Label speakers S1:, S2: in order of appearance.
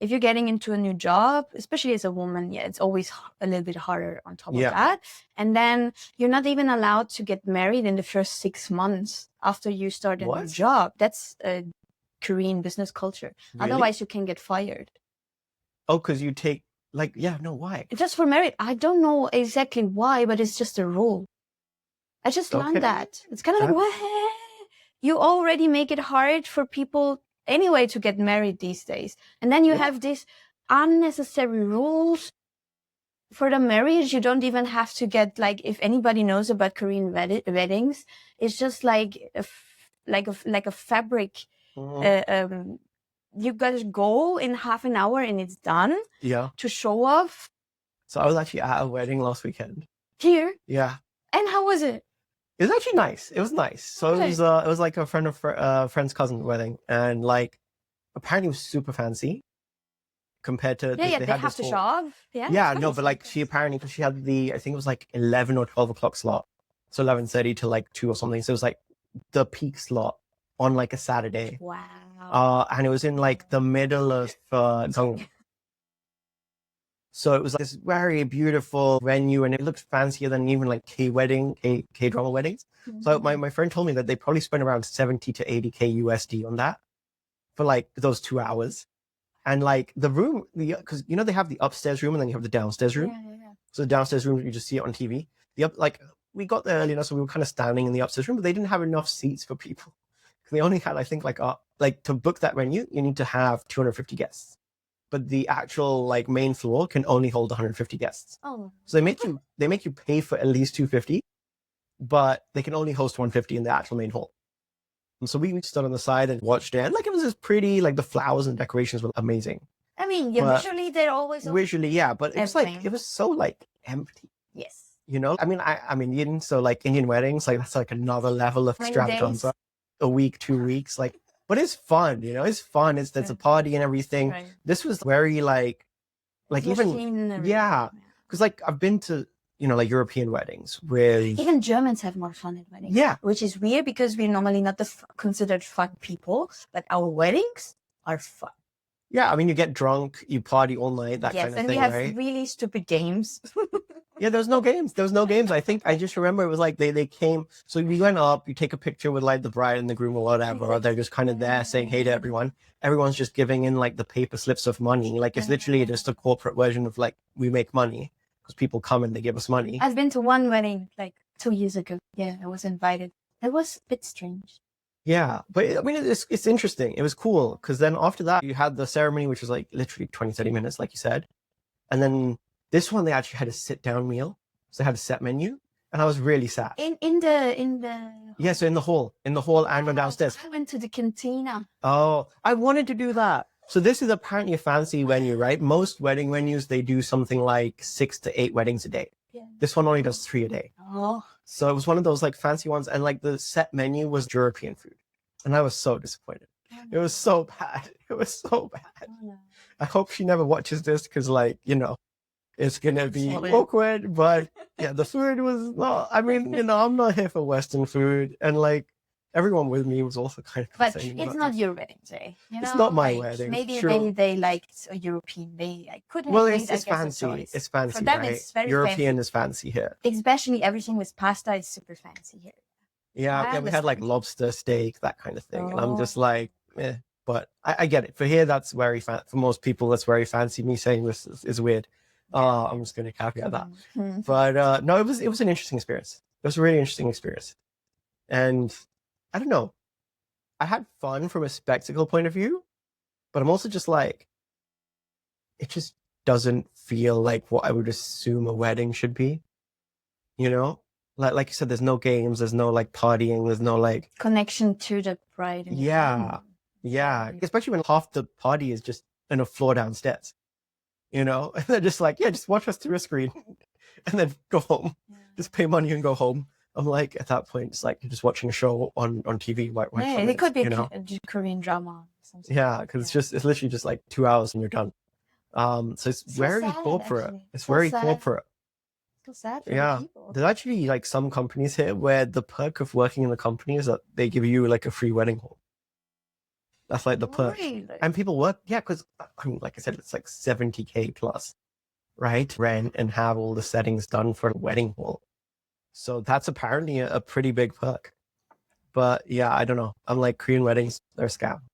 S1: if you're getting into a new job, especially as a woman, yeah, it's always a little bit harder on top of that. And then you're not even allowed to get married in the first 6 months after you start a new job. That's a Korean business culture. Really? Otherwise, you can get fired.
S2: Oh, because you take, like, yeah, no, why?
S1: Just for marriage. I don't know exactly why, but it's just a rule. I just learned that. It's kind of like, what? You already make it hard for people anyway to get married these days. And then you have these unnecessary rules for the marriage. You don't even have to get, like, if anybody knows about Korean weddings, it's just like a fabric. You got to go in half an hour and it's done.
S2: Yeah.
S1: To show off.
S2: So I was actually at a wedding last weekend.
S1: Here?
S2: Yeah.
S1: And how was it?
S2: It was actually nice. It was nice. So it was like a friend's cousin wedding, and like apparently it was super fancy compared to
S1: they have to show off.
S2: Yeah, no, but like she apparently, because she had I think it was like 11 or 12 o'clock slot, so 11:30 to like 2 or something. So it was like the peak slot on like a Saturday.
S1: Wow.
S2: And it was in like the middle of Gyeongwon. So it was like this very beautiful venue, and it looked fancier than even like K-drama weddings. So my friend told me that they probably spent around 70 to 80K USD on that for like those 2 hours. And like the room, because you know they have the upstairs room and then you have the downstairs room.
S1: Yeah.
S2: So the downstairs room, you just see it on TV. We got there early enough, so we were kind of standing in the upstairs room, but they didn't have enough seats for people. They only had, I think, like to book that venue, you need to have 250 guests. But the actual like main floor can only hold 150 guests.
S1: Oh.
S2: So they make you pay for at least 250, but they can only host 150 in the actual main hall. And so we stood on the side and watched it. And like it was just pretty, like the flowers and decorations were amazing.
S1: I mean, visually they're always
S2: visually, yeah, but it was like it was so like empty.
S1: Yes.
S2: You know, I mean, so like Indian weddings, like that's like another level of extravaganza. A week, 2 weeks, like. But it's fun, you know, it's fun. There's a party and everything. Right. This was very like even, yeah. Because like I've been to, you know, like European weddings where
S1: even Germans have more fun at weddings.
S2: Yeah.
S1: Which is weird because we're normally not considered fun people, but our weddings are fun.
S2: Yeah, I mean, you get drunk, you party all night, that kind of thing, right?
S1: Yes, and we have really stupid games.
S2: Yeah, there was no games. I think I just remember it was like they came. So we went up, you take a picture with like the bride and the groom or whatever, or they're just kind of there saying hey to everyone. Everyone's just giving in like the paper slips of money. Like it's literally just a corporate version of like we make money because people come and they give us money.
S1: I've been to one wedding like 2 years ago. Yeah, I was invited. It was a bit strange.
S2: Yeah, but I mean, it's interesting. It was cool because then after that you had the ceremony, which was like literally 20-30 minutes, like you said. And then this one, they actually had a sit-down meal. So they had a set menu. And I was really sad.
S1: In the...
S2: Yeah, so in the hall and downstairs.
S1: I went to the cantina.
S2: Oh, I wanted to do that. So this is apparently a fancy venue, right? Most wedding venues, they do something like 6 to 8 weddings a day.
S1: Yeah.
S2: This one only does 3 a day.
S1: Oh.
S2: So it was one of those like fancy ones. And like the set menu was European food. And I was so disappointed. It was so bad. It was so bad. Oh, no. I hope she never watches this because like, you know, it's going to be awkward. But yeah, the food was not, I mean, you know, I'm not here for Western food. And like everyone with me was also kind of
S1: But it's not your wedding day. You know?
S2: It's not my wedding.
S1: Maybe they liked a European. I couldn't.
S2: Well, it's fancy. It's fancy. For them, right? It's very European fancy. Is fancy here.
S1: Especially everything with pasta is super fancy here.
S2: Yeah, we had like lobster, steak, that kind of thing. And I'm just like, eh. But I get it. For here, that's very for most people, that's very fancy. Me saying this is weird. I'm just going to caveat that. But no, it was an interesting experience. It was a really interesting experience. And I don't know. I had fun from a spectacle point of view, but I'm also just like, it just doesn't feel like what I would assume a wedding should be. You know? Like you said, there's no games, there's no like partying, there's no like
S1: connection to the bride.
S2: Yeah. Especially when half the party is just on a floor downstairs. You know, and they're just like, yeah, just watch us through a screen and then go home. Yeah. Just pay money and go home. I'm like, at that point, it's like you're just watching a show on TV.
S1: It could be a Korean drama.
S2: Yeah, because it's literally just like 2 hours and you're done. So it's very corporate. Actually. It's very corporate.
S1: So sad for the people.
S2: There's actually like some companies here where the perk of working in the company is that they give you like a free wedding hall. That's like the push.
S1: Really?
S2: And people work, yeah, because I mean, like I said, it's like 70K plus, right? Rent and have all the settings done for the wedding hall. So that's apparently a pretty big perk. But yeah, I don't know. I'm like, Korean weddings, they're a scam.